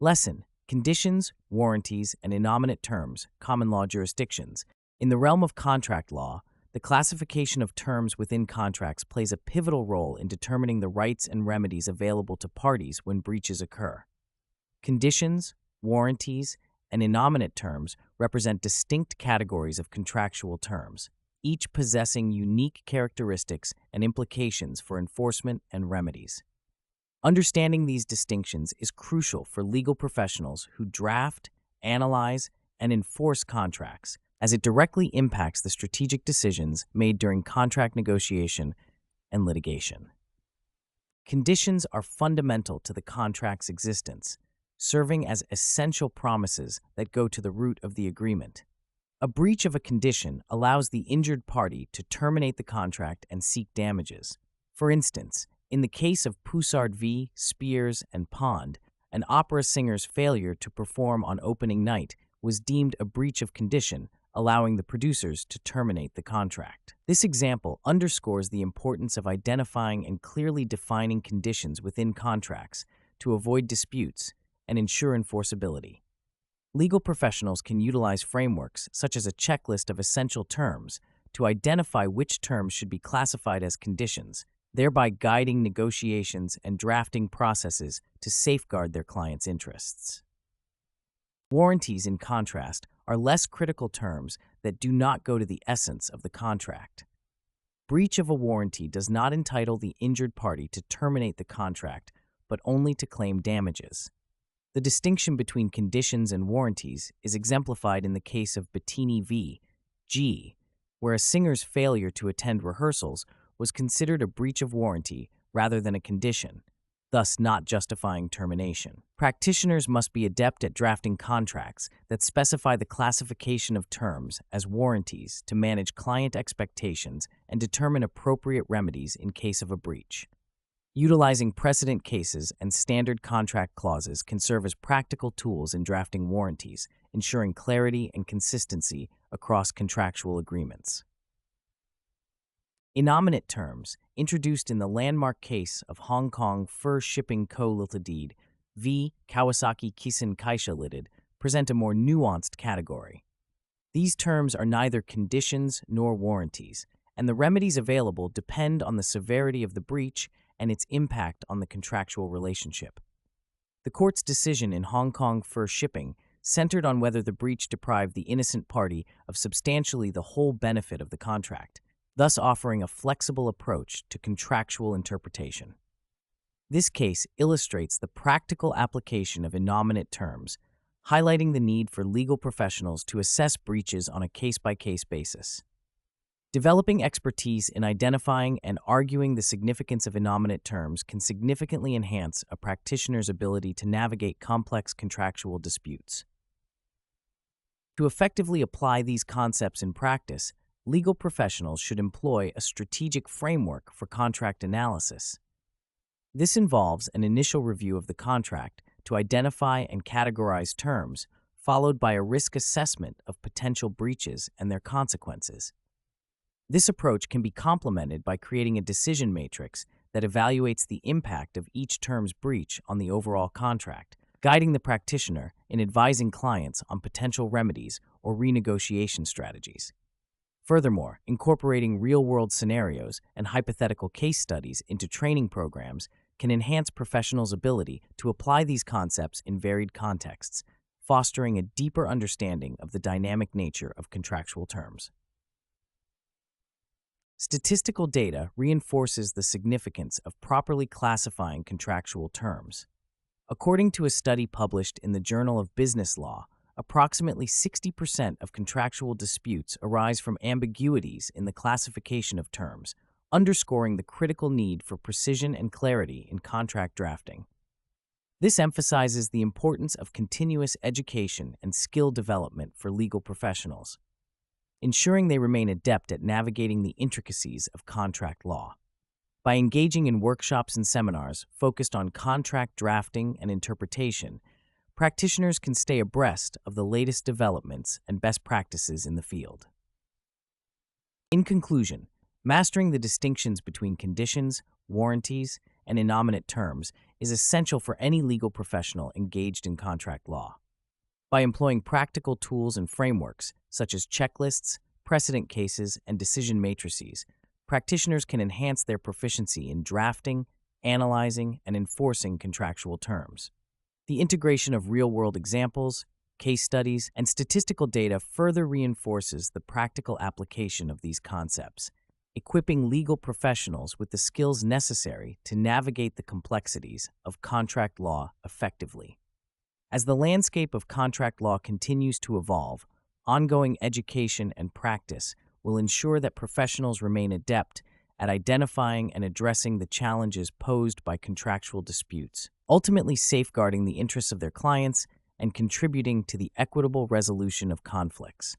Lesson: Conditions, Warranties, and Innominate Terms, Common Law Jurisdictions. In the realm of contract law, the classification of terms within contracts plays a pivotal role in determining the rights and remedies available to parties when breaches occur. Conditions, warranties, and innominate terms represent distinct categories of contractual terms, each possessing unique characteristics and implications for enforcement and remedies. Understanding these distinctions is crucial for legal professionals who draft, analyze, and enforce contracts, as it directly impacts the strategic decisions made during contract negotiation and litigation. Conditions are fundamental to the contract's existence, serving as essential promises that go to the root of the agreement. A breach of a condition allows the injured party to terminate the contract and seek damages. For instance, in the case of Poussard v. Spiers and Pond, an opera singer's failure to perform on opening night was deemed a breach of condition, allowing the producers to terminate the contract. This example underscores the importance of identifying and clearly defining conditions within contracts to avoid disputes and ensure enforceability. Legal professionals can utilize frameworks such as a checklist of essential terms to identify which terms should be classified as conditions, thereby guiding negotiations and drafting processes to safeguard their clients' interests. Warranties, in contrast, are less critical terms that do not go to the essence of the contract. Breach of a warranty does not entitle the injured party to terminate the contract, but only to claim damages. The distinction between conditions and warranties is exemplified in the case of Bettini v. G., where a singer's failure to attend rehearsals was considered a breach of warranty rather than a condition, thus not justifying termination. Practitioners must be adept at drafting contracts that specify the classification of terms as warranties to manage client expectations and determine appropriate remedies in case of a breach. Utilizing precedent cases and standard contract clauses can serve as practical tools in drafting warranties, ensuring clarity and consistency across contractual agreements. Innominate terms, introduced in the landmark case of Hong Kong Fur Shipping Co. Ltd. v. Kawasaki Kisen Kaisha Ltd., present a more nuanced category. These terms are neither conditions nor warranties, and the remedies available depend on the severity of the breach and its impact on the contractual relationship. The court's decision in Hong Kong Fur Shipping centered on whether the breach deprived the innocent party of substantially the whole benefit of the contract, thus offering a flexible approach to contractual interpretation. This case illustrates the practical application of innominate terms, highlighting the need for legal professionals to assess breaches on a case-by-case basis. Developing expertise in identifying and arguing the significance of innominate terms can significantly enhance a practitioner's ability to navigate complex contractual disputes. To effectively apply these concepts in practice, legal professionals should employ a strategic framework for contract analysis. This involves an initial review of the contract to identify and categorize terms, followed by a risk assessment of potential breaches and their consequences. This approach can be complemented by creating a decision matrix that evaluates the impact of each term's breach on the overall contract, guiding the practitioner in advising clients on potential remedies or renegotiation strategies. Furthermore, incorporating real-world scenarios and hypothetical case studies into training programs can enhance professionals' ability to apply these concepts in varied contexts, fostering a deeper understanding of the dynamic nature of contractual terms. Statistical data reinforces the significance of properly classifying contractual terms. According to a study published in the Journal of Business Law, approximately 60% of contractual disputes arise from ambiguities in the classification of terms, underscoring the critical need for precision and clarity in contract drafting. This emphasizes the importance of continuous education and skill development for legal professionals, ensuring they remain adept at navigating the intricacies of contract law. By engaging in workshops and seminars focused on contract drafting and interpretation, practitioners can stay abreast of the latest developments and best practices in the field. In conclusion, mastering the distinctions between conditions, warranties, and innominate terms is essential for any legal professional engaged in contract law. By employing practical tools and frameworks, such as checklists, precedent cases, and decision matrices, practitioners can enhance their proficiency in drafting, analyzing, and enforcing contractual terms. The integration of real-world examples, case studies, and statistical data further reinforces the practical application of these concepts, equipping legal professionals with the skills necessary to navigate the complexities of contract law effectively. As the landscape of contract law continues to evolve, ongoing education and practice will ensure that professionals remain adept at identifying and addressing the challenges posed by contractual disputes, ultimately safeguarding the interests of their clients and contributing to the equitable resolution of conflicts.